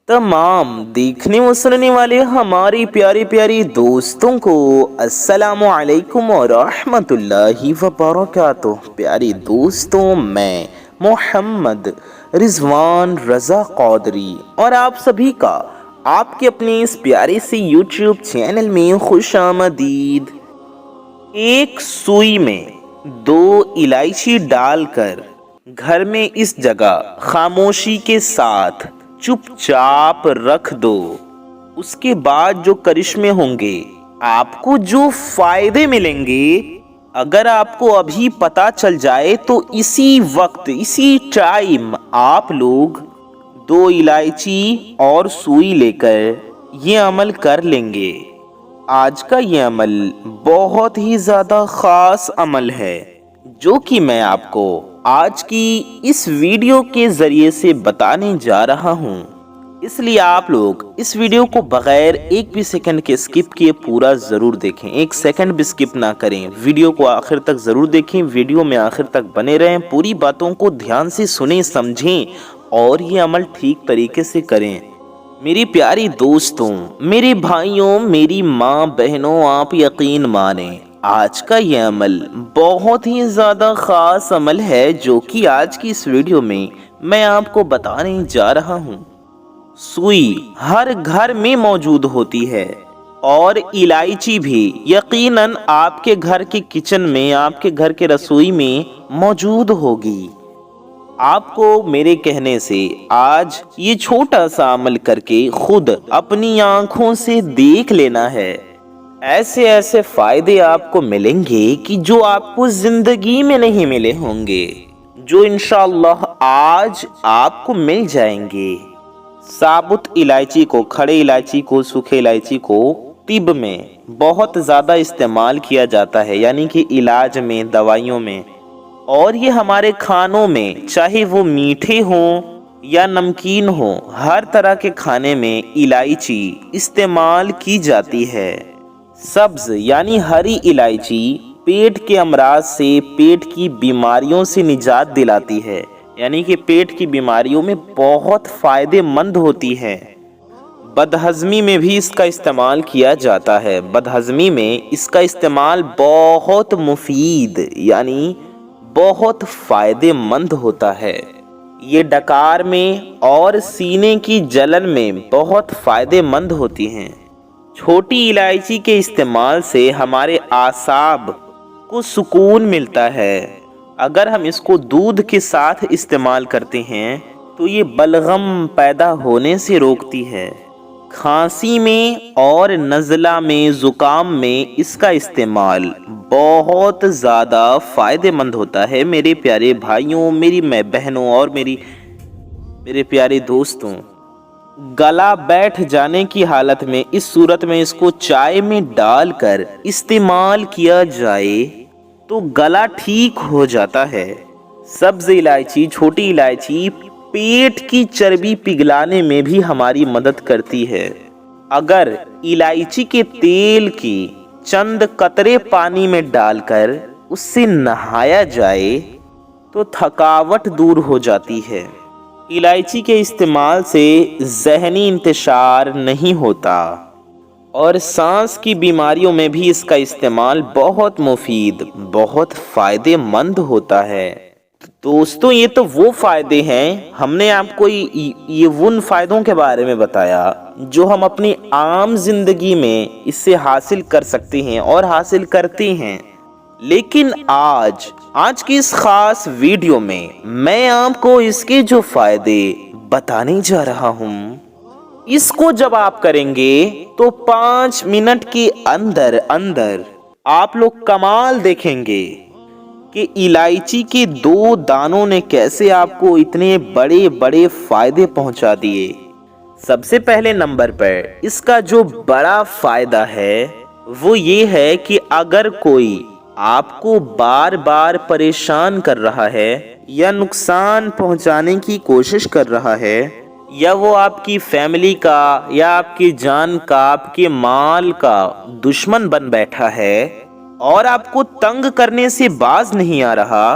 तमाम देखने व सुनने वाले हमारे प्यारे प्यारे दोस्तों को अस्सलामु अलैकुम व रहमतुल्लाहि व बरकातुहू। प्यारे दोस्तों, मैं मोहम्मद रिजवान रज़ा कौदरी और आप सभी का आपके अपने इस प्यारे से यूट्यूब चैनल में खुशामदीद। एक सुई में 2 इलायची डालकर घर में इस जगह खामोशी के साथ चुपचाप रख दो। उसके बाद जो करिश्मे होंगे, आपको जो फायदे मिलेंगे, अगर आपको अभी पता चल जाए तो इसी वक्त इसी टाइम आप लोग 2 इलायची और सुई लेकर ये अमल कर लेंगे। आज का ये अमल बहुत ही ज़्यादा ख़ास अमल है जो कि मैं आपको आज की इस वीडियो के ज़रिए से बताने जा रहा हूँ। इसलिए आप लोग इस वीडियो को बग़ैर एक भी सेकंड के स्किप किए पूरा ज़रूर देखें। एक सेकंड भी स्किप ना करें, वीडियो को आखिर तक ज़रूर देखें। वीडियो में आखिर तक बने रहें, पूरी बातों को ध्यान से सुनें, समझें और ये अमल ठीक तरीके से करें। मेरी प्यारी दोस्तों, मेरे भाइयों, मेरी माँ बहनों, आप यकीन मानें, आज का ये अमल बहुत ही ज़्यादा ख़ास अमल है जो कि आज की इस वीडियो में मैं आपको बताने जा रहा हूँ। सुई हर घर में मौजूद होती है और इलायची भी यकीनन आपके घर के किचन में, आपके घर के रसोई में मौजूद होगी। आपको मेरे कहने से आज ये छोटा सा अमल करके खुद अपनी आंखों से देख लेना है। ऐसे ऐसे फायदे आपको मिलेंगे कि जो आपको जिंदगी में नहीं मिले होंगे, जो इंशाअल्लाह आज आपको मिल जाएंगे। साबुत इलायची को, खड़े इलायची को, सूखे इलायची को तिब में बहुत ज़्यादा इस्तेमाल किया जाता है, यानी कि इलाज में, दवाइयों में, और ये हमारे खानों में, चाहे वो मीठे हों या नमकीन हों, हर तरह के खाने में इलायची इस्तेमाल की जाती है। सब्ज यानी हरी इलायची पेट के अमराज से, पेट की बीमारियों से निजात दिलाती है, यानी कि पेट की बीमारियों में बहुत फ़ायदेमंद होती है। बदहज़मी में भी इसका इस्तेमाल किया जाता है। बदहज़मी में इसका इस्तेमाल बहुत मुफीद यानी बहुत फ़ायदेमंद होता है। ये डकार में और सीने की जलन में बहुत फ़ायदेमंद होती हैं। छोटी इलायची के इस्तेमाल से हमारे आसाब को सुकून मिलता है। अगर हम इसको दूध के साथ इस्तेमाल करते हैं तो ये बलगम पैदा होने से रोकती है। खांसी में और नज़ला में, ज़ुकाम में इसका इस्तेमाल बहुत ज़्यादा फ़ायदेमंद होता है। मेरे प्यारे भाइयों, मेरी बहनों और मेरे प्यारे दोस्तों, गला बैठ जाने की हालत में इस सूरत में इसको चाय में डालकर इस्तेमाल किया जाए तो गला ठीक हो जाता है। सब्ज़ इलायची, छोटी इलायची पेट की चर्बी पिघलाने में भी हमारी मदद करती है। अगर इलायची के तेल की चंद कतरे पानी में डालकर उससे नहाया जाए तो थकावट दूर हो जाती है। इलायची के इस्तेमाल से ज़हनी इंतशार नहीं होता और सांस की बीमारियों में भी इसका इस्तेमाल बहुत मुफीद, बहुत फ़ायदेमंद होता है। दोस्तों, ये तो वो फ़ायदे हैं, हमने आपको ये उन फ़ायदों के बारे में बताया जो हम अपनी आम ज़िंदगी में इससे हासिल कर सकते हैं और हासिल करते हैं। लेकिन आज की इस ख़ास वीडियो में मैं आपको इसके जो फ़ायदे बताने जा रहा हूँ, इसको जब आप करेंगे तो 5 मिनट के अंदर अंदर आप लोग कमाल देखेंगे कि इलायची के 2 दानों ने कैसे आपको इतने बड़े बड़े फ़ायदे पहुंचा दिए। सबसे पहले नंबर पर इसका जो बड़ा फ़ायदा है वो ये है कि अगर कोई आपको बार बार परेशान कर रहा है या नुकसान पहुंचाने की कोशिश कर रहा है, या वो आपकी फैमिली का या आपकी जान का, आपके माल का दुश्मन बन बैठा है और आपको तंग करने से बाज नहीं आ रहा,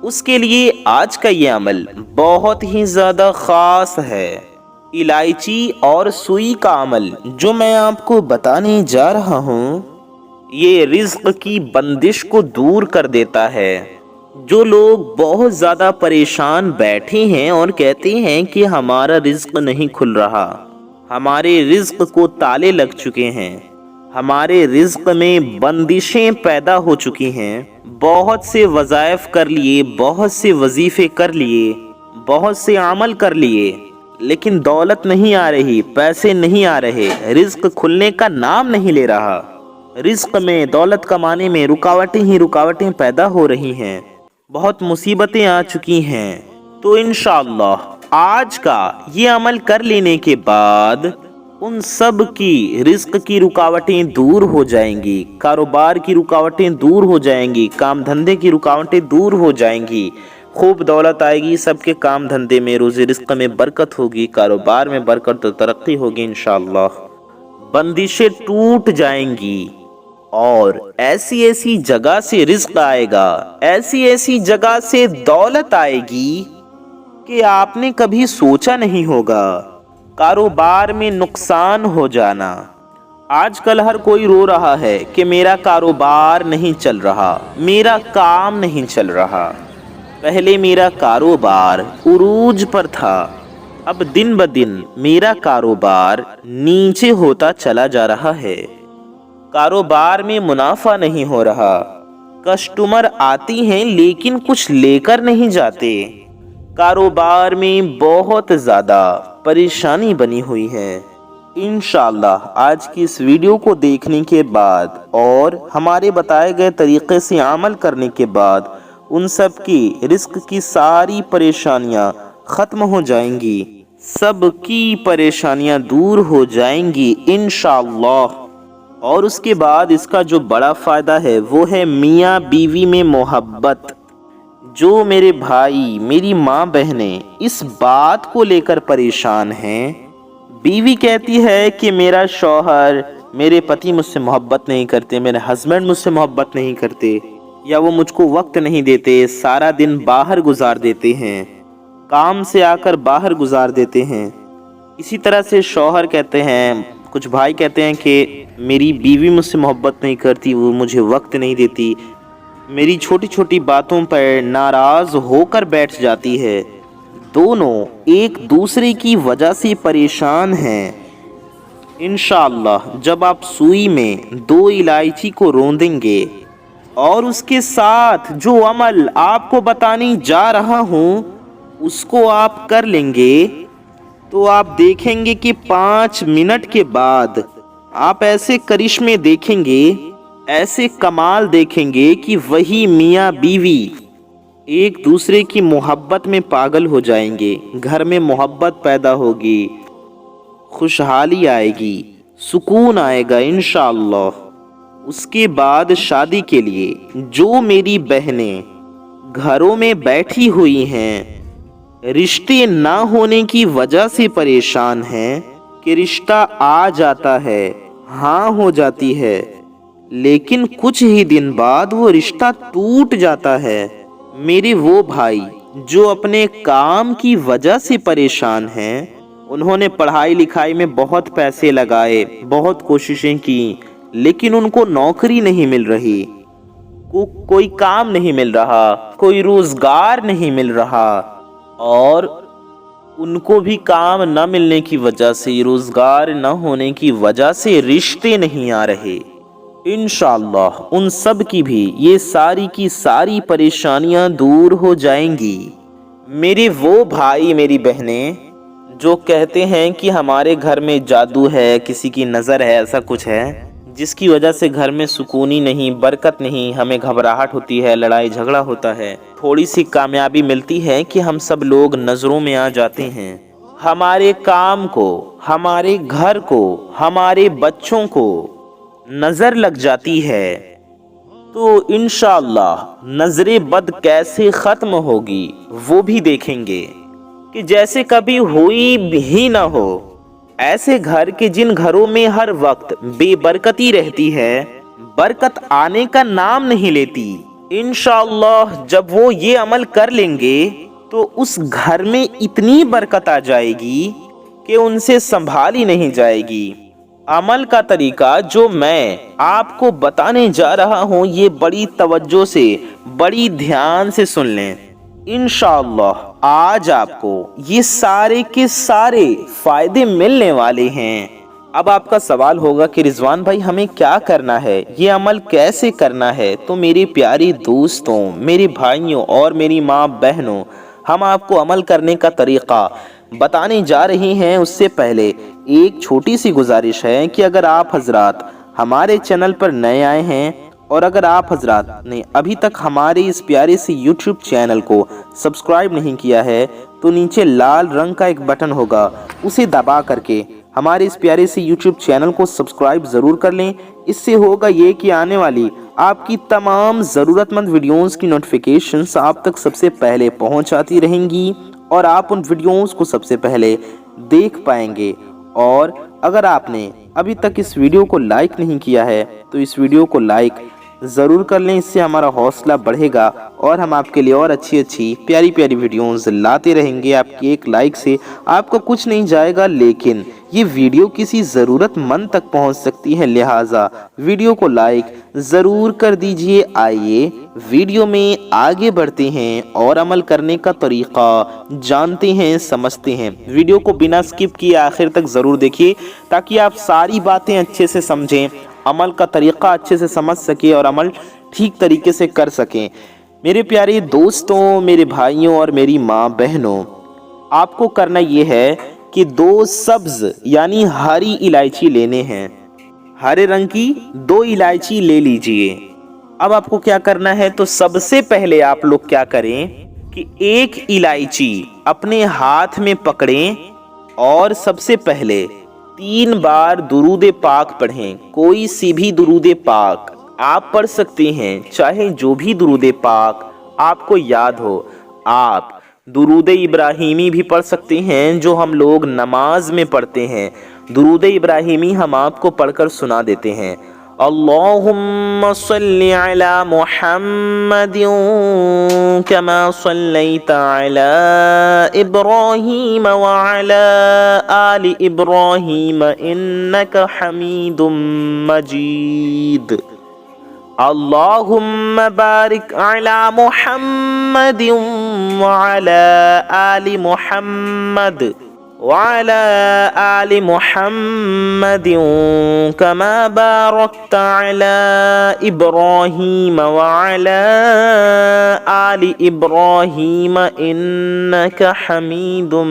उसके लिए आज का ये अमल बहुत ही ज़्यादा ख़ास है। इलायची और सुई का अमल जो मैं आपको बताने जा रहा हूँ, ये रिज्क की बंदिश को दूर कर देता है। जो लोग बहुत ज़्यादा परेशान बैठे हैं और कहते हैं कि हमारा रिज्क नहीं खुल रहा, हमारे रिज्क को ताले लग चुके हैं, हमारे रिज्क में बंदिशें पैदा हो चुकी हैं, बहुत से वज़ाइफ कर लिए, बहुत से वजीफ़े कर लिए, बहुत से अमल कर लिए, लेकिन दौलत नहीं आ रही, पैसे नहीं आ रहे, रिज्क खुलने का नाम नहीं ले रहा। रिज्क में, दौलत कमाने में रुकावटें ही रुकावटें पैदा हो रही हैं, बहुत मुसीबतें आ चुकी हैं। तो इंशाअल्लाह आज का ये अमल कर लेने के बाद उन सब की रिज्क की रुकावटें दूर हो जाएंगी, कारोबार की रुकावटें दूर हो जाएंगी, काम धंधे की रुकावटें दूर हो जाएंगी, खूब दौलत आएगी, सबके काम धंधे में, रोज़ी रिज्क में बरकत होगी, कारोबार में बरकत और तरक्की होगी इंशाअल्लाह। बंदिशें टूट जाएंगी और ऐसी ऐसी जगह से रिज्क आएगा, ऐसी ऐसी जगह से दौलत आएगी कि आपने कभी सोचा नहीं होगा। कारोबार में नुकसान हो जाना, आजकल हर कोई रो रहा है कि मेरा कारोबार नहीं चल रहा, मेरा काम नहीं चल रहा। पहले मेरा कारोबार उरूज पर था, अब दिन ब दिन मेरा कारोबार नीचे होता चला जा रहा है। कारोबार में मुनाफा नहीं हो रहा, कस्टमर आती हैं लेकिन कुछ लेकर नहीं जाते। कारोबार में बहुत ज़्यादा परेशानी बनी हुई है। इंशाअल्लाह आज की इस वीडियो को देखने के बाद और हमारे बताए गए तरीक़े से अमल करने के बाद उन सब की रिस्क की सारी परेशानियां ख़त्म हो जाएंगी, सबकी परेशानियां दूर हो जाएंगी इंशाअल्लाह। और उसके बाद इसका जो बड़ा फ़ायदा है वो है मियाँ बीवी में मोहब्बत। जो मेरे भाई, मेरी माँ बहनें इस बात को लेकर परेशान हैं, बीवी कहती है कि मेरा शौहर, मेरे पति मुझसे मोहब्बत नहीं करते, मेरे हस्बैंड मुझसे मोहब्बत नहीं करते, या वो मुझको वक्त नहीं देते, सारा दिन बाहर गुजार देते हैं, काम से आकर बाहर गुजार देते हैं। इसी तरह से शौहर कहते हैं, कुछ भाई कहते हैं कि मेरी बीवी मुझसे मोहब्बत नहीं करती, वो मुझे वक्त नहीं देती, मेरी छोटी छोटी बातों पर नाराज़ होकर बैठ जाती है। दोनों एक दूसरे की वजह से परेशान हैं। इंशाअल्लाह जब आप सुई में 2 इलायची को रोंदेंगे और उसके साथ जो अमल आपको बताने जा रहा हूँ उसको आप कर लेंगे, तो आप देखेंगे कि 5 मिनट के बाद आप ऐसे करिश्मे देखेंगे, ऐसे कमाल देखेंगे कि वही मियाँ बीवी एक दूसरे की मोहब्बत में पागल हो जाएंगे, घर में मोहब्बत पैदा होगी, खुशहाली आएगी, सुकून आएगा इंशाअल्लाह। उसके बाद शादी के लिए जो मेरी बहनें घरों में बैठी हुई हैं, रिश्ते ना होने की वजह से परेशान हैं कि रिश्ता आ जाता है, हाँ हो जाती है, लेकिन कुछ ही दिन बाद वो रिश्ता टूट जाता है। मेरे वो भाई जो अपने काम की वजह से परेशान हैं, उन्होंने पढ़ाई लिखाई में बहुत पैसे लगाए, बहुत कोशिशें की, लेकिन उनको नौकरी नहीं मिल रही, कोई काम नहीं मिल रहा, कोई रोज़गार नहीं मिल रहा, और उनको भी काम न मिलने की वजह से, रोज़गार न होने की वजह से रिश्ते नहीं आ रहे। इंशाअल्लाह उन सब की भी ये सारी की सारी परेशानियां दूर हो जाएंगी। मेरे वो भाई, मेरी बहनें जो कहते हैं कि हमारे घर में जादू है, किसी की नज़र है, ऐसा कुछ है जिसकी वजह से घर में सुकूनी नहीं, बरकत नहीं, हमें घबराहट होती है, लड़ाई झगड़ा होता है, थोड़ी सी कामयाबी मिलती है कि हम सब लोग नज़रों में आ जाते हैं, हमारे काम को, हमारे घर को, हमारे बच्चों को नज़र लग जाती है, तो इंशाअल्लाह नज़रे बद कैसे ख़त्म होगी वो भी देखेंगे कि जैसे कभी हुई भी ना हो। ऐसे घर के जिन घरों में हर वक्त बेबरकती रहती है, बरकत आने का नाम नहीं लेती, इंशाअल्लाह जब वो ये अमल कर लेंगे तो उस घर में इतनी बरकत आ जाएगी کہ उनसे संभाली नहीं जाएगी। अमल का तरीका जो मैं आपको बताने जा रहा हूँ, ये बड़ी तवज्जो से, बड़ी ध्यान से सुन लें। इंशाअल्लाह आज आपको ये सारे के सारे फायदे मिलने वाले हैं। अब आपका सवाल होगा कि रिजवान भाई हमें क्या करना है, ये अमल कैसे करना है? तो मेरे प्यारे दोस्तों, मेरे भाइयों और मेरी माँ बहनों, हम आपको अमल करने का तरीका बताने जा रहे हैं। उससे पहले एक छोटी सी गुजारिश है कि अगर आप हजरात हमारे चैनल पर नए आए हैं और अगर आप हजरात ने अभी तक हमारे इस प्यारे से YouTube चैनल को सब्सक्राइब नहीं किया है, तो नीचे लाल रंग का एक बटन होगा, उसे दबा करके हमारे इस प्यारे से YouTube चैनल को सब्सक्राइब ज़रूर कर लें। इससे होगा ये कि आने वाली आपकी तमाम ज़रूरतमंद वीडियोस की नोटिफिकेशंस आप तक सबसे पहले पहुंच आती रहेंगी और आप उन वीडियोस को सबसे पहले देख पाएंगे। और अगर आपने अभी तक इस वीडियो को लाइक नहीं किया है तो इस वीडियो को लाइक ज़रूर कर लें, इससे हमारा हौसला बढ़ेगा और हम आपके लिए और अच्छी प्यारी प्यारी वीडियोस लाते रहेंगे। आपकी एक लाइक से आपका कुछ नहीं जाएगा, लेकिन ये वीडियो किसी ज़रूरतमंद तक पहुंच सकती है, लिहाजा वीडियो को लाइक ज़रूर कर दीजिए। आइए वीडियो में आगे बढ़ते हैं और अमल करने का तरीका जानते हैं, समझते हैं। वीडियो को बिना स्किप किए आखिर तक ज़रूर देखिए ताकि आप सारी बातें अच्छे से समझें, अमल का तरीका अच्छे से समझ सके और अमल ठीक तरीके से कर सकें। मेरे प्यारे दोस्तों, मेरे भाइयों और मेरी माँ बहनों, आपको करना ये है कि 2 सब्ज यानी हरी इलायची लेने हैं। हरे रंग की 2 इलायची ले लीजिए। अब आपको क्या करना है, तो सबसे पहले आप लोग क्या करें कि 1 इलायची अपने हाथ में पकड़ें और सबसे पहले 3 बार दुरूद पाक पढ़ें। कोई सी भी दुरूद पाक आप पढ़ सकते हैं, चाहे जो भी दुरूद पाक आपको याद हो। आप दुरूद इब्राहिमी भी पढ़ सकते हैं जो हम लोग नमाज में पढ़ते हैं। दुरूद इब्राहिमी हम आपको पढ़कर सुना देते हैं। अल्लाहुम्मा सल्लि अला मुहम्मदिन कमा सल्लैता अला इब्राहीम व अला आलि इब्राहीम इन्नका हमीदुम मजीद। अल्लाहुम्मा बारिक अला मुहम्मदिन व अला आलि मुहम्मद वअला आलि मुहम्मदिन कमा बारकता अला इब्राहीम वअला आलि इब्राहीम इन्नका हमीदुम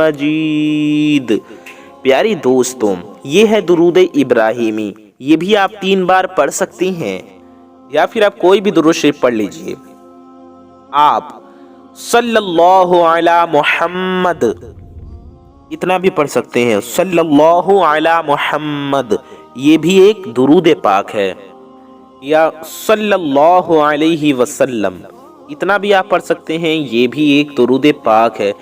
मजीद। प्यारी दोस्तों, ये है दुरूद इब्राहिमी। ये भी आप 3 बार पढ़ सकती हैं या फिर आप कोई भी दुरूद शरीफ पढ़ लीजिए। आप सल्लल्लाहु अला मुहम्मद इतना भी पढ़ सकते हैं। सल्लल्लाहु अला मुहम्मद ये भी एक दुरूद पाक है, या सल्लल्लाहु अलैहि वसल्लम इतना भी आप पढ़ सकते हैं, ये भी एक दुरूद पाक है।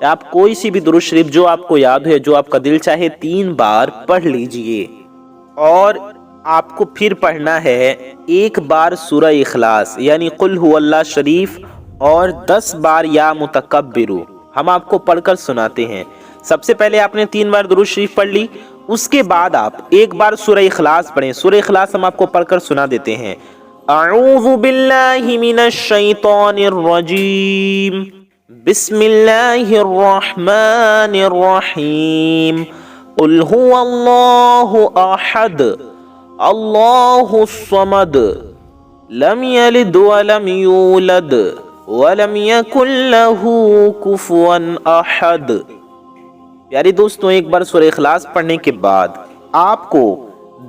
आप कोई सी भी दुरूद शरीफ जो आपको याद है, जो आपका दिल चाहे, 3 बार पढ़ लीजिए। और आपको फिर पढ़ना है 1 बार सूरह इखलास यानी कुल हुवल्लाह शरीफ और 10 बार या मुतकब्बिरू हम आपको पढ़कर सुनाते हैं। सबसे पहले आपने 3 बार दुरूद शरीफ पढ़ ली, उसके बाद आप 1 बार सूरह इखलास पढ़ें। सूरह इखलास हम आपको पढ़कर सुना देते हैं। अऊज़ु बिल्लाहि मिनश शैतानिर रजीम, बिस्मिल्लाहिर रहमानिर रहीम, कुल हुवल्लाहु अहद, अल्लाहुस समद, लम यलिद वलम यूलद वलम यकुल लहू कुफुवन अहद। प्यारे दोस्तों, 1 बार सूरह इखलास पढ़ने के बाद आपको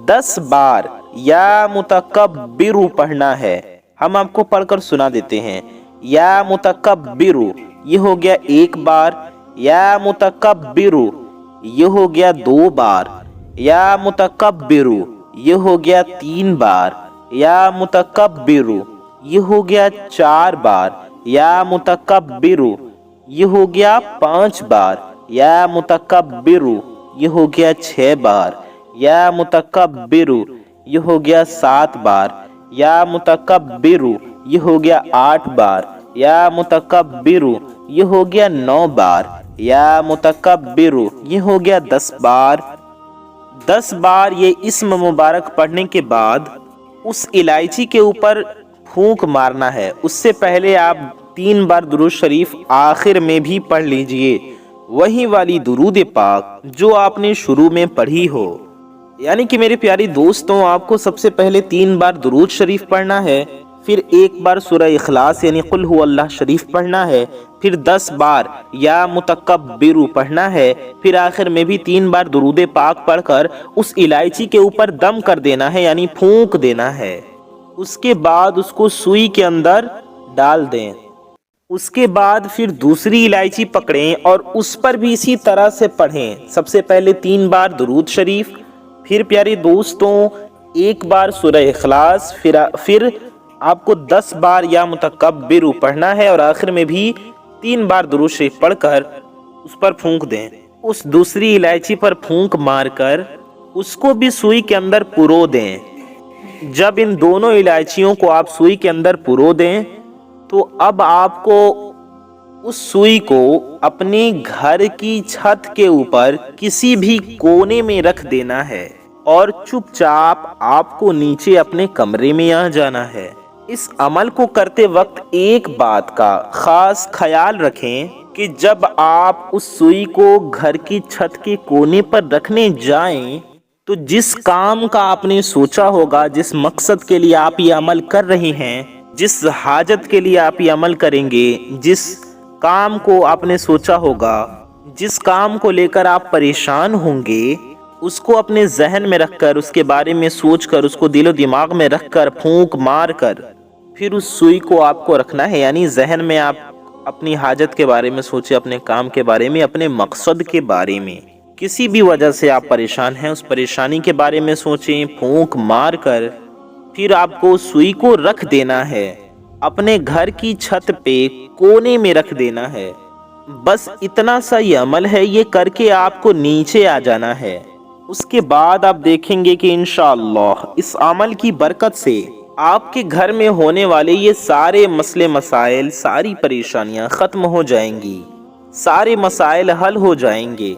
10 बार या मुतकब्बिरू पढ़ना है। हम आपको पढ़कर सुना देते हैं। या मुतकब्बिरू ये हो गया 1 बार, या मुतकब्बिरू ये हो गया 2 बार, या मुतकब्बिरू ये हो गया 3 बार, या मुतकब्बिरू ये हो गया 4 बार, या मुतकब्बिरू ये हो गया 5 बार, या मुतकब्बिरू ये हो गया 6 बार, या मुतकब्बिरू ये हो गया 7 बार, या मुतकब्बिरू ये हो गया 8 बार, या मुतकब्बिरू ये हो गया 9 बार, یا متکبر یہ ہو گیا 10 بار۔ 10 بار یہ اسم مبارک پڑھنے کے بعد اس الائچی کے اوپر پھونک مارنا ہے۔ اس سے پہلے آپ 3 بار درود شریف آخر میں بھی پڑھ لیجئے، وہی والی درود پاک جو آپ نے شروع میں پڑھی ہو۔ یعنی کہ میرے پیارے دوستوں، آپ کو سب سے پہلے 3 بار درود شریف پڑھنا ہے، پھر 1 بار سورہ اخلاص یعنی قل ہو اللہ شریف پڑھنا ہے، پھر 10 بار یا متکبر پڑھنا ہے، پھر آخر میں بھی 3 بار درود پاک پڑھ کر اس الائچی کے اوپر دم کر دینا ہے، یعنی پھونک دینا ہے۔ اس کے بعد اس کو سوئی کے اندر ڈال دیں۔ اس کے بعد پھر دوسری الائچی پکڑیں اور اس پر بھی اسی طرح سے پڑھیں۔ سب سے پہلے 3 بار درود شریف، پھر پیارے دوستوں 1 بار سورہ اخلاص، پھر آپ کو 10 بار یا متکبر پڑھنا ہے اور آخر میں بھی 3 بار درود شریف پڑھ کر اس پر پھونک دیں۔ اس دوسری الائچی پر پھونک مار کر اس کو بھی سوئی کے اندر پرو دیں۔ جب ان دونوں الائچیوں کو آپ سوئی کے اندر پرو دیں تو اب آپ کو اس سوئی کو اپنے گھر کی چھت کے اوپر کسی بھی کونے میں رکھ دینا ہے اور چپ چاپ آپ کو نیچے اپنے کمرے میں آ جانا ہے۔ اس عمل کو کرتے وقت ایک بات کا خاص خیال رکھیں کہ جب آپ اس سوئی کو گھر کی چھت کے کونے پر رکھنے جائیں تو جس کام کا آپ نے سوچا ہوگا، جس مقصد کے لیے آپ یہ عمل کر رہے ہیں، جس حاجت کے لیے آپ یہ عمل کریں گے، جس کام کو آپ نے سوچا ہوگا، جس کام کو لے کر آپ پریشان ہوں گے، اس کو اپنے ذہن میں رکھ کر، اس کے بارے میں سوچ کر، اس کو دل و دماغ میں رکھ کر پھونک مار کر پھر اس سوئی کو آپ کو رکھنا ہے۔ یعنی ذہن میں آپ اپنی حاجت کے بارے میں سوچیں، اپنے کام کے بارے میں، اپنے مقصد کے بارے میں۔ کسی بھی وجہ سے آپ پریشان ہیں، اس پریشانی کے بارے میں سوچیں، پھونک مار کر پھر آپ کو سوئی کو رکھ دینا ہے، اپنے گھر کی چھت پہ کونے میں رکھ دینا ہے۔ بس اتنا سا یہ عمل ہے، یہ کر کے آپ کو نیچے آ جانا ہے۔ اس کے بعد آپ دیکھیں گے کہ انشاءاللہ اس عمل کی برکت سے آپ کے گھر میں ہونے والے یہ سارے مسئلے مسائل، ساری پریشانیاں ختم ہو جائیں گی، سارے مسائل حل ہو جائیں گے۔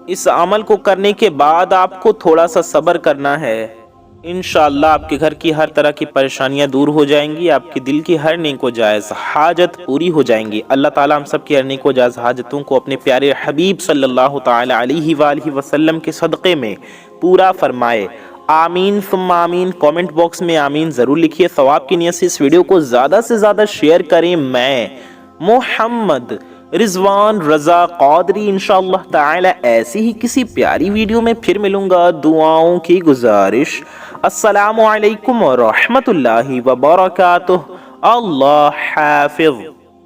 اس عمل کو کرنے کے بعد آپ کو تھوڑا سا صبر کرنا ہے، انشاءاللہ آپ کے گھر کی ہر طرح کی پریشانیاں دور ہو جائیں گی، آپ کے دل کی ہر نیک و جائز حاجت پوری ہو جائیں گی۔ اللہ تعالیٰ ہم سب کی ہر نیک و جائز حاجتوں کو اپنے پیارے حبیب صلی اللہ تعالی علیہ وآلہ وسلم کے صدقے میں پورا فرمائے۔ آمین ثم آمین۔ کامنٹ باکس میں آمین ضرور لکھیے۔ ثواب کی نیت سے اس ویڈیو کو زیادہ سے زیادہ شیئر کریں۔ میں محمد رضوان رضا قادری انشاءاللہ تعالی ایسی ہی کسی پیاری ویڈیو میں پھر ملوں گا۔ دعاؤں کی گزارش۔ السلام علیکم ورحمۃ اللہ وبرکاتہ۔ اللہ حافظ۔